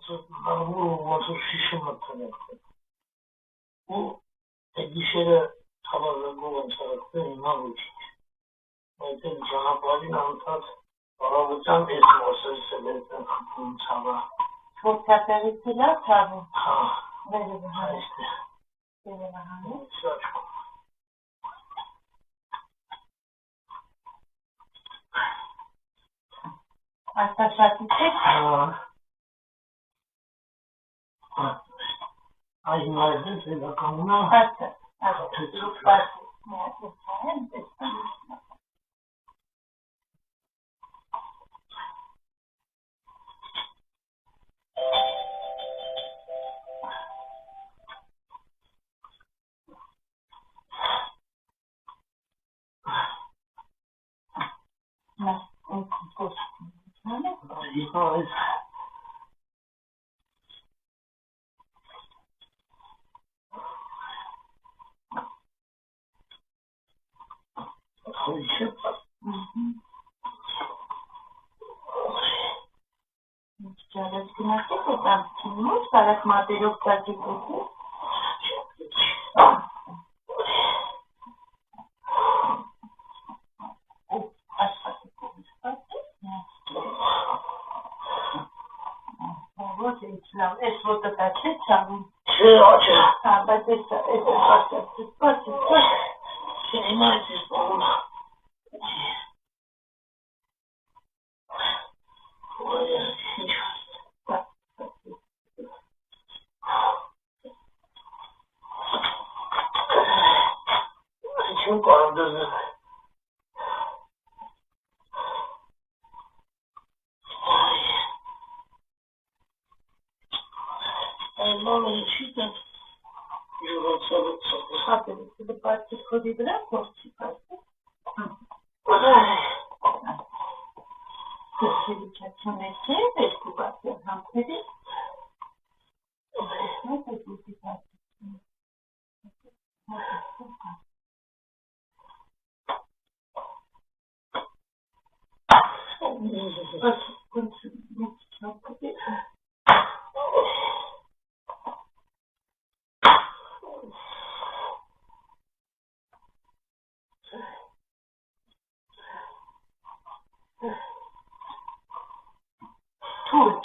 ոնց որ շիշում մտնել ու այդ գիշերը հավազագով անցարակվել հիմա ոչինչ այդ էլ ճանապարհին անցած բարավության այս մասերս էլ են խփում ցավը Որտեղից է լավ ցավում հա վերևը այստեղ վերևը հանի սաճկո Արտաշատիք հա Այս նայդից է կամունա Հացը Ճարած գնացեք է տամ չիմոց, կարակ մատերով ծածիկ ոտի Ոչ ինչ լավ, ես ոտը կա չէ չավում Չէ, աչը Հա, բայց ես Չէ, հիմա ես բաղում Չում կարամ դզնել Մամը ինչի տան յուղացալը ծավը Հատելիք դպարդի խոդի վրա փորձի պաստի Կրկելիչացում է չէ, վերքու բասի համքների Տեսնոք է դուտի պաստի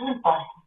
Թույլ պահի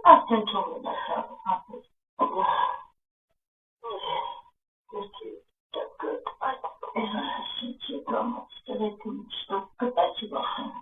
Արդեն չողել է հապեր Չի կամաց տվետի միշտով կտա չի բախեն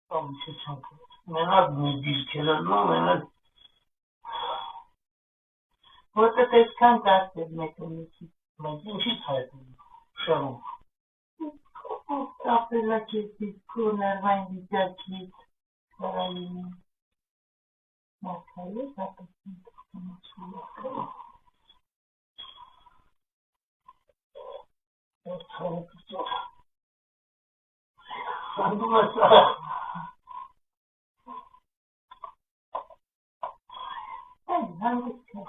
Մենակ մի դիրքերը մենակ Որտե տեսքան դարձել մեկը միջի մենք ինչի՞ց հայտնի շարում ապրելակերպից, քո ներվային վիճակից, կարային մաքրել ես, ապեցին թողնություն Սանդում ես հանգիստ է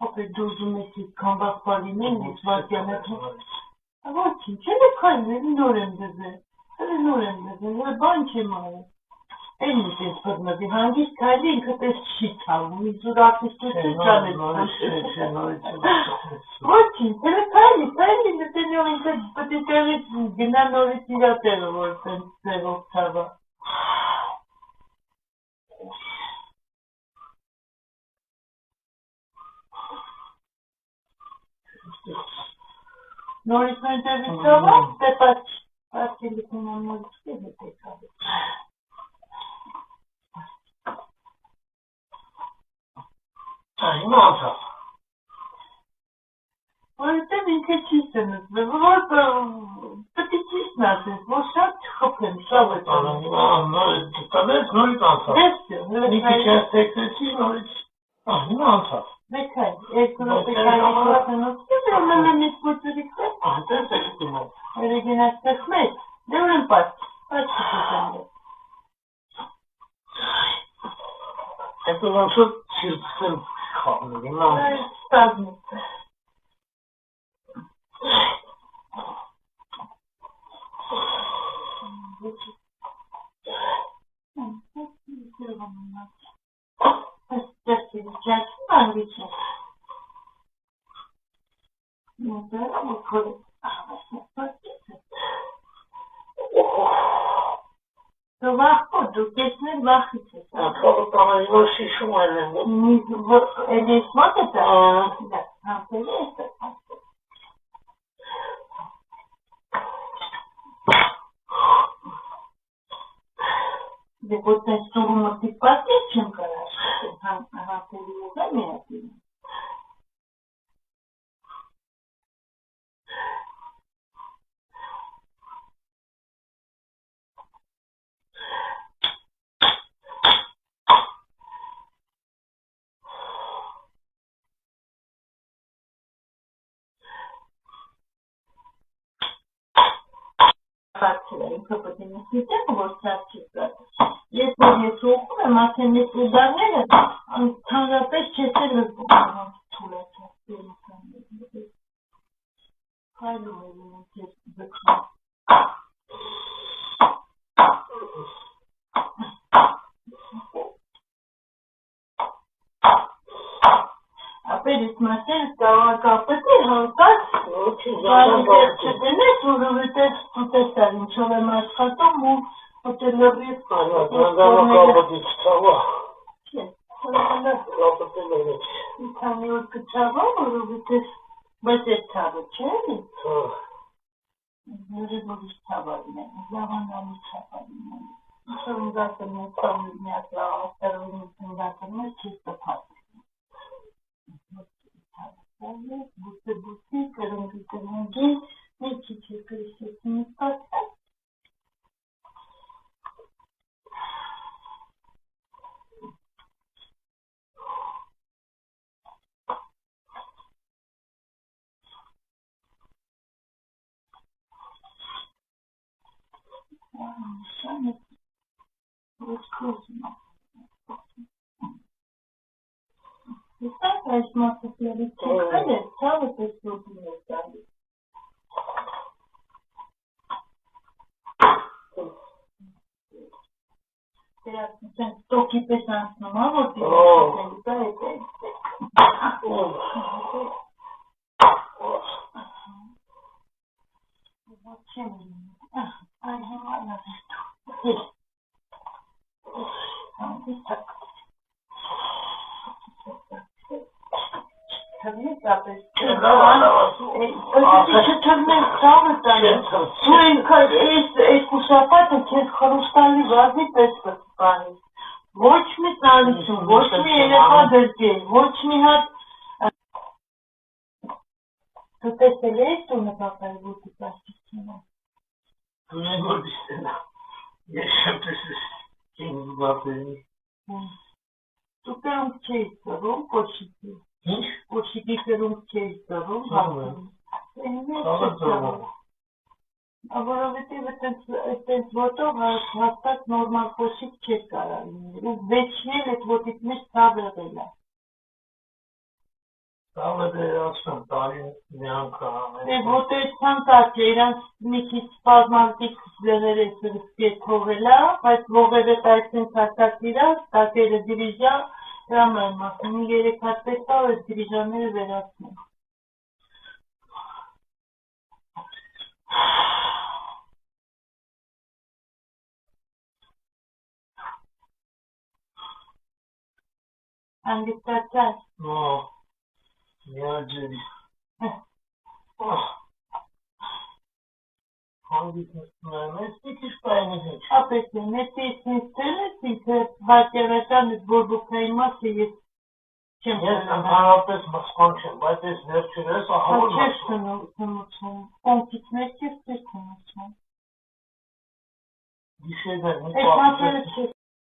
Ապե դու ուզում ես իքան բախվալին ես վարկյանետ ոչինչ, էլ է քայլել նոր եմ դզել, բան չեմ արել Են ինչ ես բռնվի, հանգիստ քայլի ինքդ ես չի թալում, իզուր արտիստություն ճանել Ոչինչ, էլ է քայլի, նտենյով ինքդ պտի տեղից գնա նորից իրա տեղը, որ տենց ձևով թավա Նորից մեր տեղից թավա, տեպաչ, արտիլի կունան նորից կեզ է տեկավի Հիմա անցավ Որովհետև ինքը չի սնուցվել, որ պտի ճիշտն ասես, որ շատ չխփեմ, շատ տանես նորից անցավ Մի քիչ ես տեքնեցի նորից Հիմա անցավ Մեկ հայ, երկու րոպե քայլի սնուցվել, մեմենից կոչուրիք է Տես եք դիմով Երեգին աստեղ մեկ, դե ուրեմ պաց չպետեմ Հետո ոնցով սիրտսել խաղներ, հիմա Ստազնուց Դու վախպո, դու կեսներ վախից ես Ատխողը տանալի որ շիշում էլ Էլի ես մոտ է դա Համպերի ես դա Դե որ տես սուրումը տիպատից չեմ կարաշ Համպերի ես դա միատին ինքը պտի նսիտեմ, որ սավ չես գատը Ես որ ես ուղում եմ, ասեմ ես ուդարները, թանրապես չես էլ լգում թուլացած Հայլում եմ ես ձգում Ապերից մասերս կավակապտ է հանկած Գալիքեր չդնես, որովհետև ուտեսար ինչով եմ աշխատում ու հոտելորից Կապտից թավա Չէ, կապտել է Քանի որ կթավա, որովհետև բայց այդ թավը չէ էլի Երևորից թավարին է, լավանալի թավարին է Ինչով ինգասել մեզ թավին միակ լավաստարվին ինգասել մեզ չես տպած Բուսի, կրնգի, մի քիչ կրիշեցին ստացել Շանը ոչ կոզում Իսկ այս մասսերի չեկվել է, ցավը տեսնոտին է տալի Դրացնության ստոկի պես անցնում, որ տիրացնելու դա Ոչ չեմ լինում, այլ հիմա լավեստու Հանդիս թակ Թավիետ ապես։ Ասես չթռնես ծավը տանի։ Դու ինքան այս կուսապատը քեզ խրուստալի վազի պես կսպանի։ Ոչ մի ծանություն, ոչ մի երեխա գրկել, ոչ մի հատ դու տեսել ես տունը պապայի ոտի պաստիքինը։ Դու են որ դիստենա։ Ես շեմ տեսես կին զուգապերնի։ Դու կերունք չեիս ծռում, կոշիկի։ Ինչ? Կոշիկի կերունք չեիս ծռում, որովհետև այդպես ոտով հաստատ նորմալ կոշիկ չես կարող լինել, ու վեճնել այդ ոտիդ մեջ ցավ եղել է։ Ցավը դե ասում տարին մի անգամ։ Ոտը այդքան կարճ է, իրանց մի քիչ սպազմատիկ լեղերը սրսկի է թողել է, բայց ողերը այսինքն հաստատ իրար, տակերը դիրիժա, դրամ եմ ասում, 3 հատ պետք է այդ դիրիժաները վերացնենք։ Հանգստացա՞ր։ Միաջերի։ Հանգիստ նստում եմ, ես մի քիչ կայնի հետ։ Ապես եմ, ես ինձ թելես ինքը վարկերական բորբոքային մասը ես չեմ ընդհանրապես մսկոն չեմ, բայց ես վերջերս ահավոր չես խնուցում, կոնքից ներքև չես խնուցում։ Գիշերներ մի Այդ մասերը չես